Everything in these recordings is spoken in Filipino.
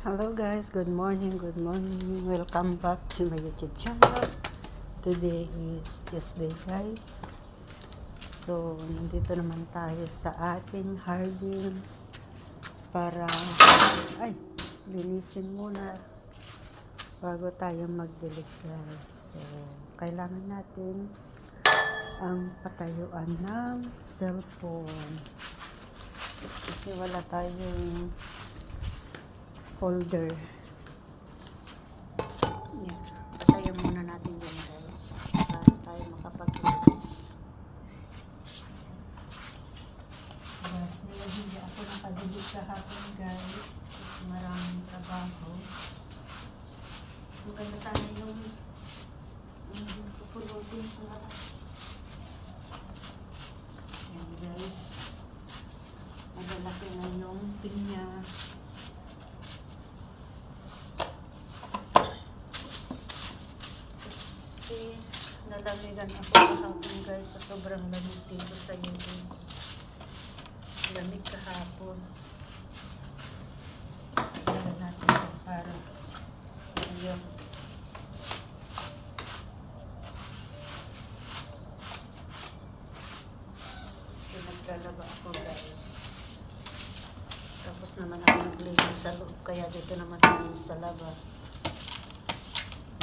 Hello guys, good morning, welcome back to my YouTube channel. Today is Tuesday guys. So, nandito naman tayo sa ating hardin para linisin muna bago tayo magdilig guys. So, kailangan natin ang patayuan ng cellphone kasi wala tayong holder. Yan. Patayin muna natin yan guys para tayo makapag-linis. Hindi ako nakadilig kahapon guys kasi maraming trabaho. Maganda sana yung pupulugin ko na. Yan guys. Malalaki na yung pinya. Nalamigan ako kahapon guys sa sobrang lamig dito sa YouTube. Lamig kahapon. Kailangan natin ito para ngayon. So naglalaba ako guys. Tapos naman ako naglinis sa loob kaya dito naman ako sa labas.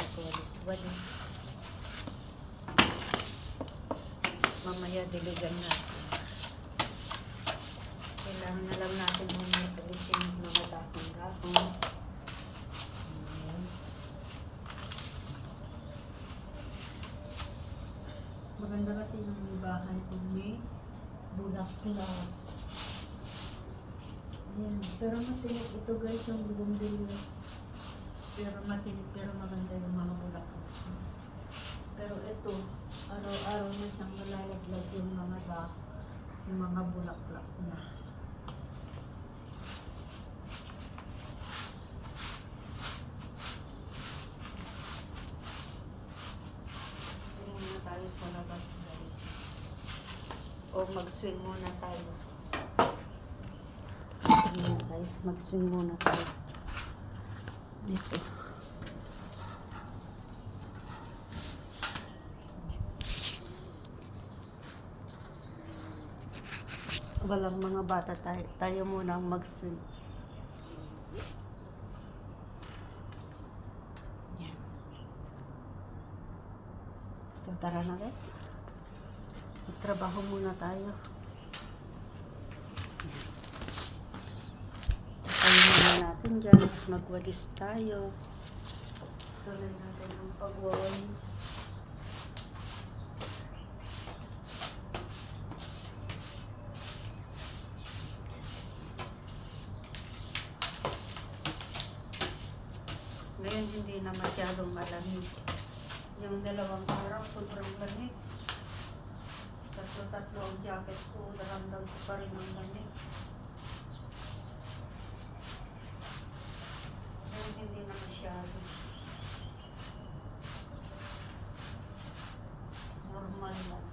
Nagwalis-walis. Mamaya diligan natin. Kailangan na lang natin muna alisin yung mga dahon-dahon. Yes. Maganda kasi yung bahay kung may bulak-bulak. Yan. Pero matinik ito guys yung bumbilyo. Pero matinik pero maganda yung mga bulak-bulak. Pero ito, araw-araw na siyang nalalaglag yung mga bulaklak na. Tingin muna tayo sa labas guys. O mag-swing muna tayo. Ayan guys, mag-swing muna tayo. Dito. Walang mga bata tayo muna ang mag-swim. Yan. So tara na guys. Magtrabaho muna tayo. Tayo muna natin dyan. Magwalis tayo. Tuloy natin ang pagwawalis. Ngayon hindi na masyadong malamig. Yung dalawang araw sobrang lamig. Tatlo ang jacket ko. Daramdam ko pa rin ang lamig. Ngayon hindi na masyado. Normal lang.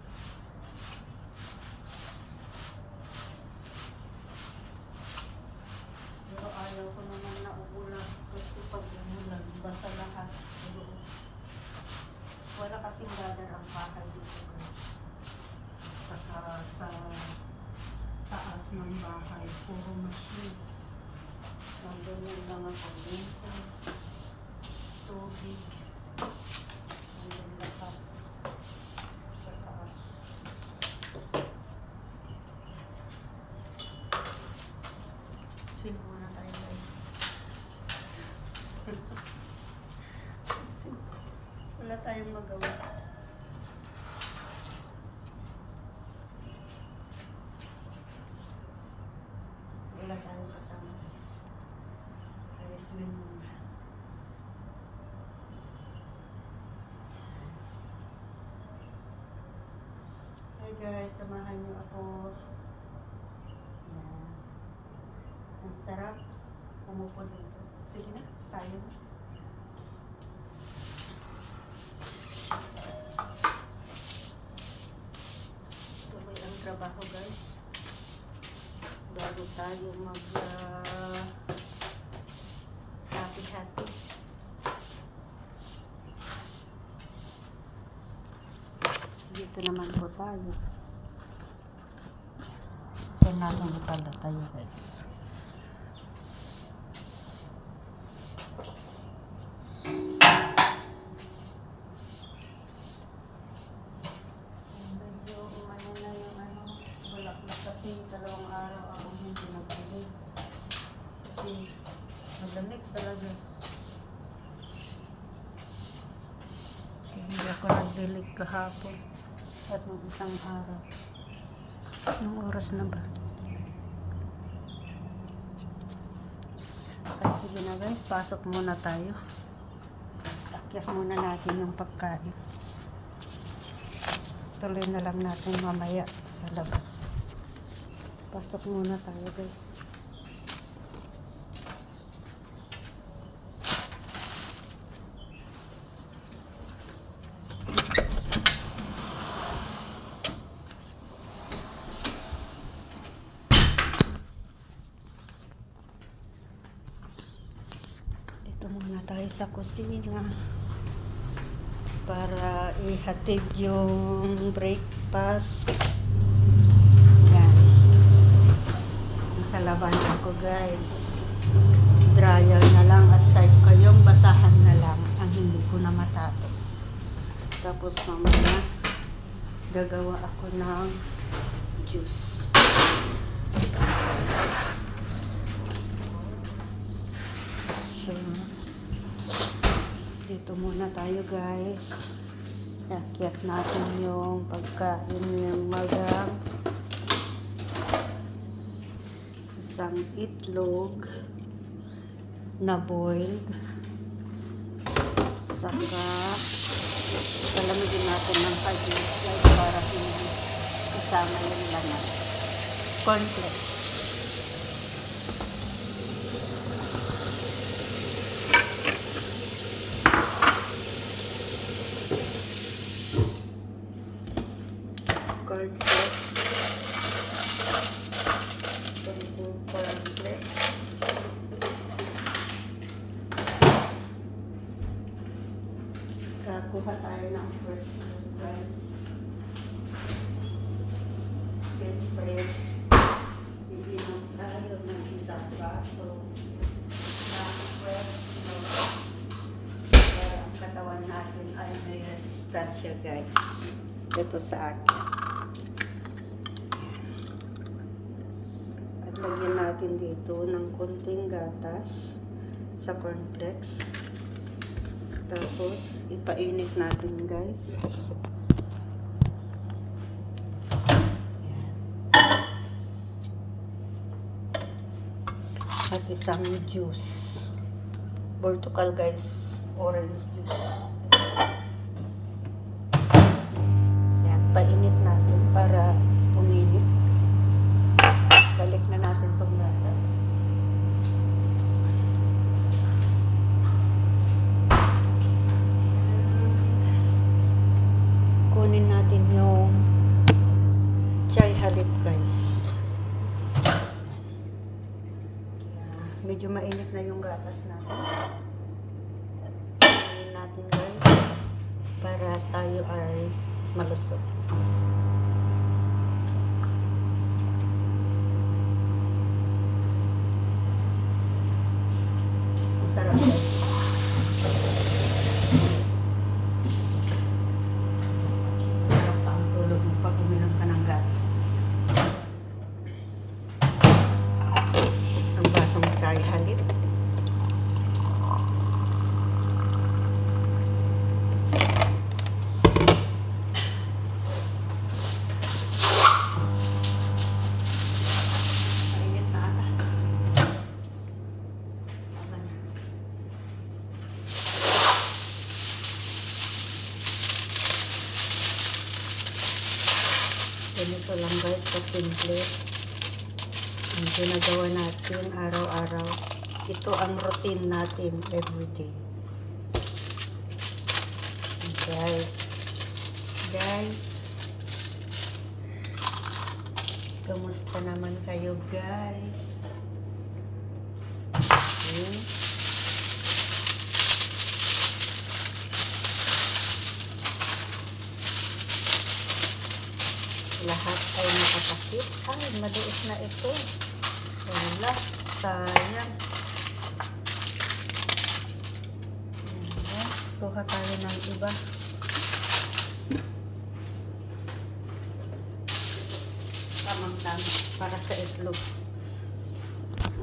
Pero ayaw ko naman na uulan kasi pag umulan, basa lahat. Wala kasing ladder ang bahay dito guys. Saka sa taas ng bahay, puro machine. Nandun yung mga kuryente, tubig. Nandun lahat sa taas. Swim muna tayo guys. Wala tayong magawa. Wala tayong kasama guys. Kaya swim muna. Hey guys, samahan niyo ako. Yan. Ang sarap. Umupo dito. Sige na, tayo na. Tuloy ang trabaho guys. Bago tayo happy. Dito naman po tayo. Ito natin pala tayo guys. Medyo umano na yung bulaklak kasi 2 araw ako hindi nagdilig. Kasi malamig talaga. Hindi ako nagdilig kahapon at nung isang araw. Anong oras na ba? Ay, sige na guys, pasok muna tayo. Akyat muna natin yung pagkain. Tuloy na lang natin mamaya sa labas. Pasok muna tayo guys. Dito muna tayo sa kusina para ihatid yung breakfast. Yan. Nakalaban ako guys. Dryer na lang at side ko yung basahan na lang ang hindi ko na matapos. Tapos mamaya gagawa ako ng juice. So, dito muna tayo guys. Iakyat natin yung pagkain ng magang. Isang itlog na boiled. Saka palamigin natin ng 5 minutes guys para hindi isama yung laman. Cornflakes. Kuha tayo ng first one guys. Siyempre, iinom tayo ng isang baso ng first one para ang katawan natin ay may resistensya guys. Ito sa akin. At lagyan natin dito ng konting gatas sa cornflakes. Tapos, ipainit natin guys. Ayan. At isang juice. Portugal guys. Orange juice. Ayan, painit natin para puminit. Balik na natin itong gatas. Kunin natin yung chai halip guys. Medyo mainit na yung gatas natin. Kunin natin guys para tayo ay malusog. Masarap guys. Chai halip. Mainit na ata. Tama na. Ganito lang guys, ka-simple. Ang ginagawa natin araw-araw. Ito ang routine natin everyday. Guys, kamusta naman kayo guys? Okay. maliliit. Ay, maliit na ito. Wala, sayang. Ayan, kuha tayo ng iba. Tamang-tama para sa itlog.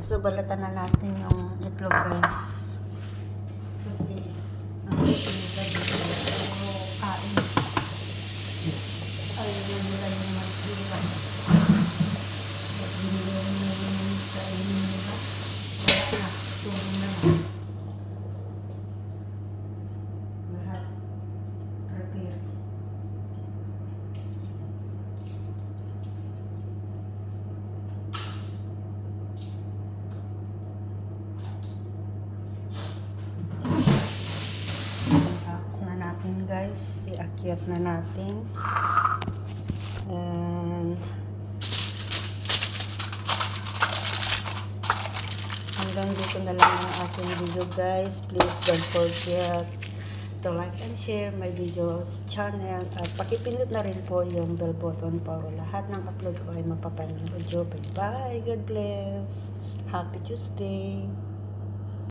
So, balatan na natin yung itlog, guys. Kasi, ang itlog dito, kain. Ay, yun nila yung mag-iwa. Mag-iwan yung kain nila. Wala na, tulong na nga. Lahat. Prepare. Tapos na natin, guys. Iakyat na natin. And hanggang dito na lang ang aking video, guys. Please don't forget to like and share my videos channel at pakipindot na rin po yung bell button para lahat ng upload ko ay mapapanood nyo. Bye bye, God bless, happy Tuesday.